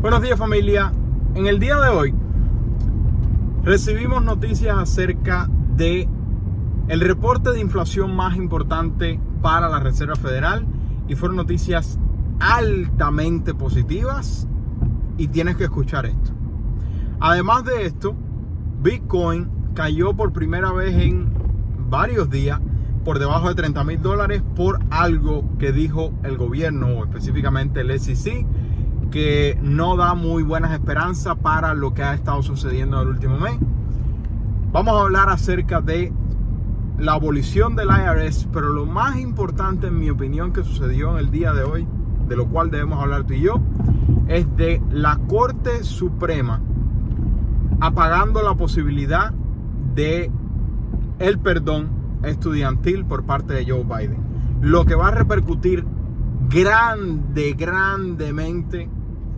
Buenos días, familia. En el día de hoy recibimos noticias acerca de el reporte de inflación más importante para la Reserva Federal y fueron noticias altamente positivas y tienes que escuchar esto. Además de esto, Bitcoin cayó por primera vez en varios días por debajo de $30,000 por algo que dijo el gobierno, o específicamente el SEC, que no da muy buenas esperanzas para lo que ha estado sucediendo en el último mes. Vamos a hablar acerca de la abolición del IRS, pero lo más importante, en mi opinión, que sucedió en el día de hoy, de lo cual debemos hablar tú y yo, es de la Corte Suprema apagando la posibilidad de el perdón estudiantil por parte de Joe Biden, lo que va a repercutir grandemente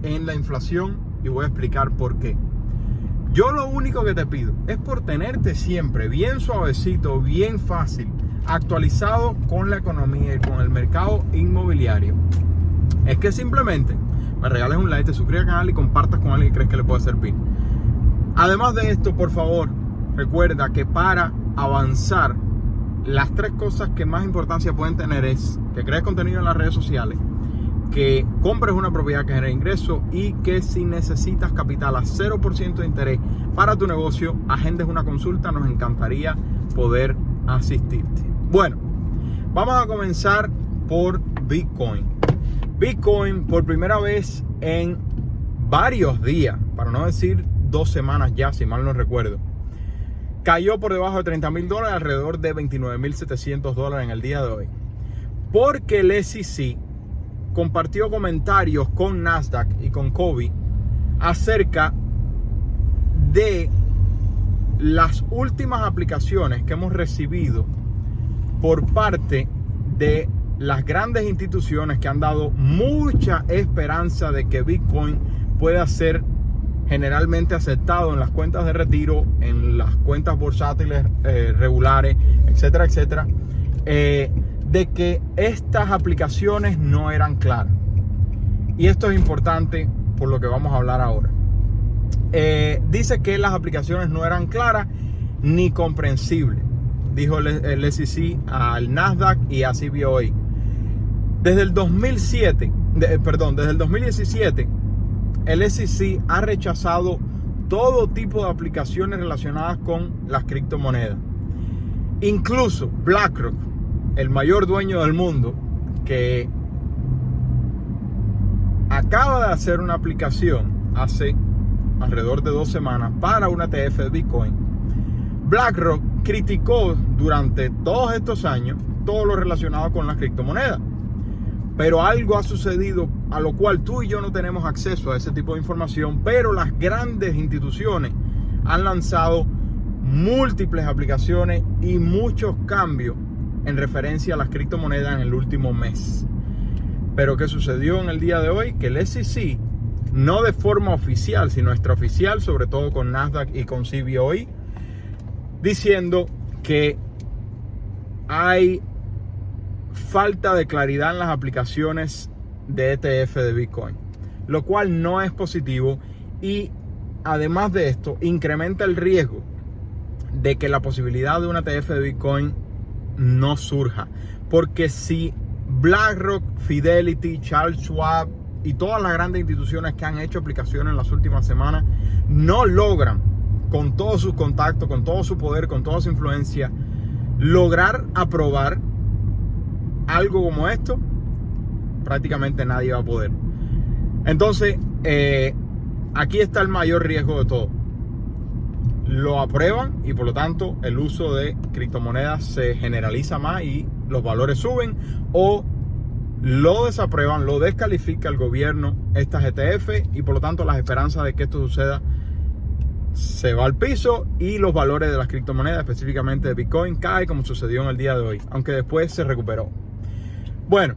en la inflación, y voy a explicar por qué. Yo lo único que te pido es por tenerte siempre bien suavecito, bien fácil, actualizado con la economía y con el mercado inmobiliario, es que simplemente me regales un like, te suscribas al canal y compartas con alguien que crees que le puede servir. Además de esto, por favor, recuerda que para avanzar, las tres cosas que más importancia pueden tener es que crees contenido en las redes sociales, que compres una propiedad que genere ingresos y que si necesitas capital a 0% de interés para tu negocio, agendes una consulta. Nos encantaría poder asistirte. Bueno, vamos a comenzar por Bitcoin. Bitcoin, por primera vez en varios días, para no decir 2 semanas ya, si mal no recuerdo, cayó por debajo de $30,000, alrededor de $29,700 en el día de hoy, porque el SEC compartió comentarios con Nasdaq y con COBI acerca de las últimas aplicaciones que hemos recibido por parte de las grandes instituciones que han dado mucha esperanza de que Bitcoin pueda ser generalmente aceptado en las cuentas de retiro, en las cuentas bursátiles regulares, etcétera, etcétera, de que estas aplicaciones no eran claras. Y esto es importante por lo que vamos a hablar ahora. Dice que las aplicaciones no eran claras ni comprensibles, dijo el SEC al Nasdaq y a CBOE. Desde el 2017, el SEC ha rechazado todo tipo de aplicaciones relacionadas con las criptomonedas. Incluso BlackRock, el mayor dueño del mundo, que acaba de hacer una aplicación hace alrededor de 2 semanas para una ETF de Bitcoin. BlackRock criticó durante todos estos años todo lo relacionado con las criptomonedas. Pero algo ha sucedido a lo cual tú y yo no tenemos acceso a ese tipo de información, pero las grandes instituciones han lanzado múltiples aplicaciones y muchos cambios en referencia a las criptomonedas en el último mes. Pero ¿qué sucedió en el día de hoy? Que el SEC, no de forma oficial, sino extraoficial, sobre todo con Nasdaq y con CBOE, diciendo que hay falta de claridad en las aplicaciones de ETF de Bitcoin, lo cual no es positivo, y además de esto incrementa el riesgo de que la posibilidad de una ETF de Bitcoin no surja, porque si BlackRock, Fidelity, Charles Schwab y todas las grandes instituciones que han hecho aplicaciones en las últimas semanas no logran, con todos sus contactos, con todo su poder, con toda su influencia, lograr aprobar algo como esto, prácticamente nadie va a poder. Entonces, aquí está el mayor riesgo de todo. Lo aprueban y por lo tanto el uso de criptomonedas se generaliza más y los valores suben, o lo desaprueban, lo descalifica el gobierno, estas ETF, y por lo tanto las esperanzas de que esto suceda se va al piso y los valores de las criptomonedas, específicamente de Bitcoin, cae, como sucedió en el día de hoy, aunque después se recuperó. Bueno,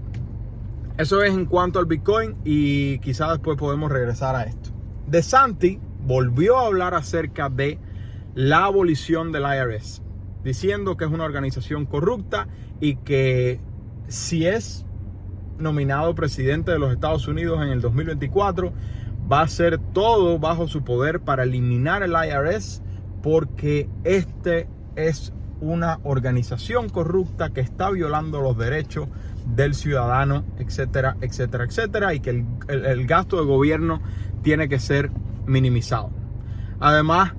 eso es en cuanto al Bitcoin, y quizás después podemos regresar a esto. DeSantis volvió a hablar acerca de la abolición del IRS, diciendo que es una organización corrupta y que si es nominado presidente de los Estados Unidos en el 2024, va a hacer todo bajo su poder para eliminar el IRS, porque este es una organización corrupta que está violando los derechos del ciudadano, etcétera, etcétera, etcétera, y que el gasto de gobierno tiene que ser minimizado. Además,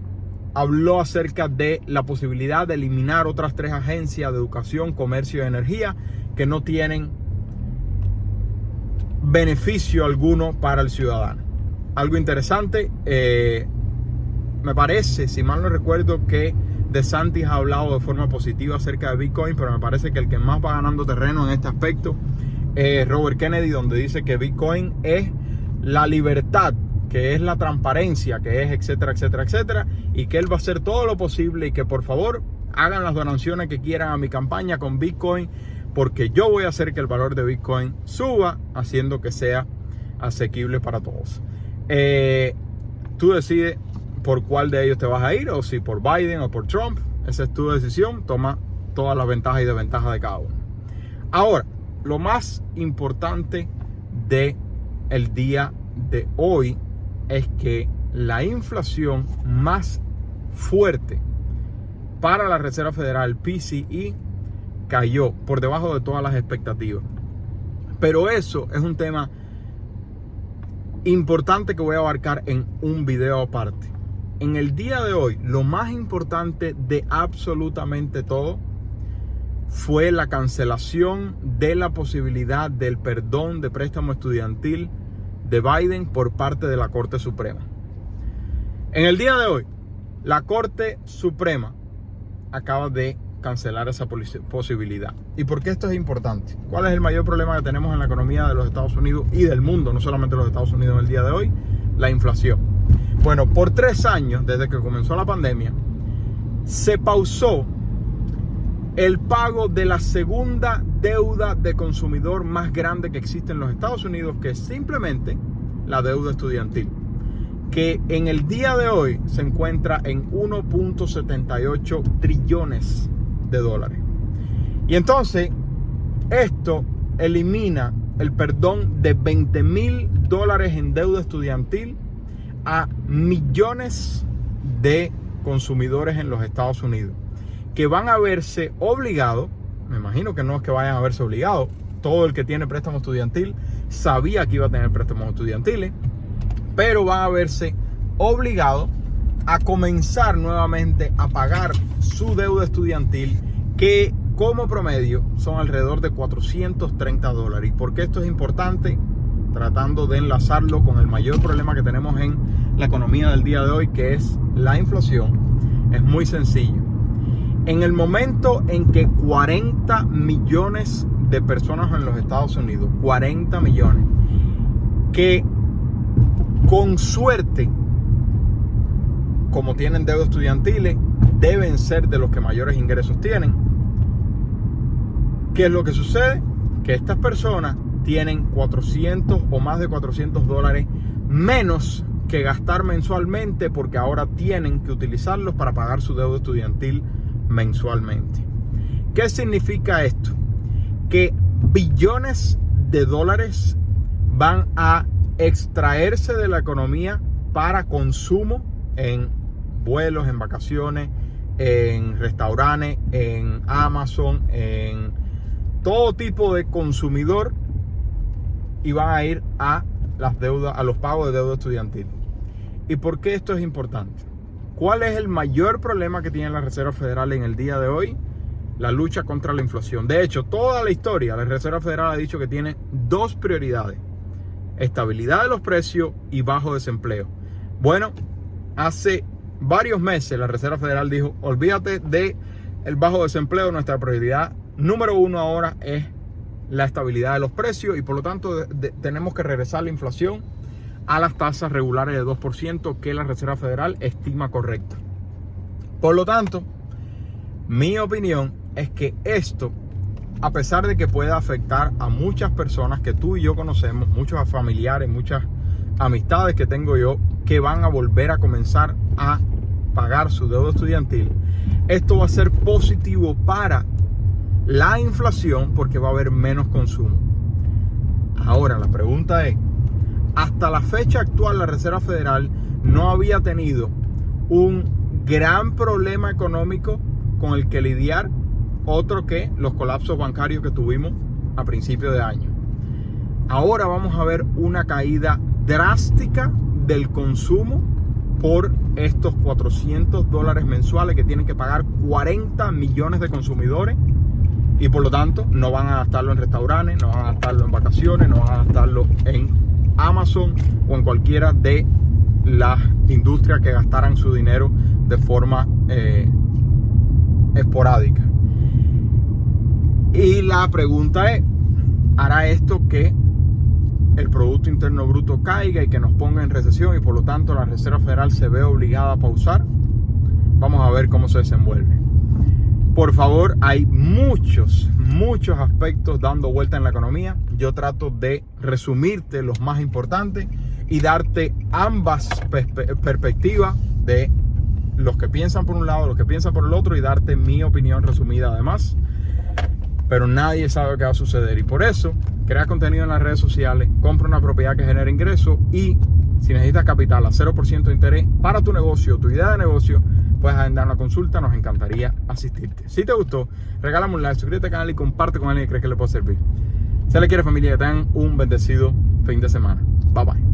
habló acerca de la posibilidad de eliminar otras 3 agencias de educación, comercio y energía que no tienen beneficio alguno para el ciudadano. Algo interesante, me parece, si mal no recuerdo, que DeSantis ha hablado de forma positiva acerca de Bitcoin, pero me parece que el que más va ganando terreno en este aspecto es Robert Kennedy, donde dice que Bitcoin es la libertad, que es la transparencia, que es etcétera, etcétera, etcétera, y que él va a hacer todo lo posible y que por favor hagan las donaciones que quieran a mi campaña con Bitcoin, porque yo voy a hacer que el valor de Bitcoin suba, haciendo que sea asequible para todos. Tú decides por cuál de ellos te vas a ir, o si por Biden o por Trump. Esa es tu decisión. Toma todas las ventajas y desventajas de cada uno. Ahora, lo más importante del día de hoy es que la inflación más fuerte para la Reserva Federal, el PCE, cayó por debajo de todas las expectativas. Pero eso es un tema importante que voy a abarcar en un video aparte. En el día de hoy, lo más importante de absolutamente todo fue la cancelación de la posibilidad del perdón de préstamo estudiantil de Biden por parte de la Corte Suprema. En el día de hoy, la Corte Suprema acaba de cancelar esa posibilidad. ¿Y por qué esto es importante? ¿Cuál es el mayor problema que tenemos en la economía de los Estados Unidos y del mundo, no solamente los Estados Unidos en el día de hoy? La inflación. Bueno, por 3 años, desde que comenzó la pandemia, se pausó el pago de la segunda deuda de consumidor más grande que existe en los Estados Unidos, que es simplemente la deuda estudiantil, que en el día de hoy se encuentra en 1.78 trillones de dólares. Y entonces, esto elimina el perdón de $20,000 en deuda estudiantil a millones de consumidores en los Estados Unidos, que van a verse obligados. Me imagino que no es que vayan a verse obligados. Todo el que tiene préstamo estudiantil sabía que iba a tener préstamos estudiantiles, pero van a verse obligados a comenzar nuevamente a pagar su deuda estudiantil, que como promedio son alrededor de $430. ¿Y por qué esto es importante? Tratando de enlazarlo con el mayor problema que tenemos en la economía del día de hoy, que es la inflación. Es muy sencillo. En el momento en que 40 millones de personas en los Estados Unidos, 40 millones, que con suerte, como tienen deudas estudiantiles, deben ser de los que mayores ingresos tienen. ¿Qué es lo que sucede? Que estas personas tienen 400 o más de $400 menos que gastar mensualmente, porque ahora tienen que utilizarlos para pagar su deuda estudiantil mensualmente. ¿Qué significa esto? Que billones de dólares van a extraerse de la economía para consumo en vuelos, en vacaciones, en restaurantes, en Amazon, en todo tipo de consumidor, y van a ir a las deudas, a los pagos de deuda estudiantil. ¿Y por qué esto es importante? ¿Cuál es el mayor problema que tiene la Reserva Federal en el día de hoy? La lucha contra la inflación. De hecho, toda la historia, la Reserva Federal ha dicho que tiene 2 prioridades: estabilidad de los precios y bajo desempleo. Bueno, hace varios meses la Reserva Federal dijo: olvídate de el bajo desempleo, nuestra prioridad número 1 ahora es la estabilidad de los precios, y por lo tanto tenemos que regresar la inflación a las tasas regulares de 2% que la Reserva Federal estima correcta. Por lo tanto, mi opinión es que esto, a pesar de que pueda afectar a muchas personas que tú y yo conocemos, muchos familiares, muchas amistades que tengo yo, que van a volver a comenzar a pagar su deuda estudiantil, esto va a ser positivo para la inflación, porque va a haber menos consumo. Ahora la pregunta es: hasta la fecha actual la Reserva Federal no había tenido un gran problema económico con el que lidiar, otro que los colapsos bancarios que tuvimos a principios de año. Ahora vamos a ver una caída drástica del consumo por estos $400 mensuales que tienen que pagar 40 millones de consumidores, y por lo tanto no van a gastarlo en restaurantes, no van a gastarlo en vacaciones, no van a gastarlo en Amazon o en cualquiera de las industrias que gastaran su dinero de forma esporádica. Y la pregunta es, ¿hará esto que el Producto Interno Bruto caiga y que nos ponga en recesión y por lo tanto la Reserva Federal se ve obligada a pausar? Vamos a ver cómo se desenvuelve. Por favor, hay muchos aspectos dando vuelta en la economía. Yo trato de resumirte los más importantes y darte ambas perspectivas de los que piensan por un lado, los que piensan por el otro, y darte mi opinión resumida además. Pero nadie sabe qué va a suceder, y por eso crea contenido en las redes sociales, compra una propiedad que genere ingresos, y si necesitas capital a 0% de interés para tu negocio, tu idea de negocio, puedes agendar una consulta, nos encantaría asistirte. Si te gustó, regálame un like, suscríbete al canal y comparte con alguien que crees que le puede servir. Si le quiere, familia, que tengan un bendecido fin de semana. Bye bye.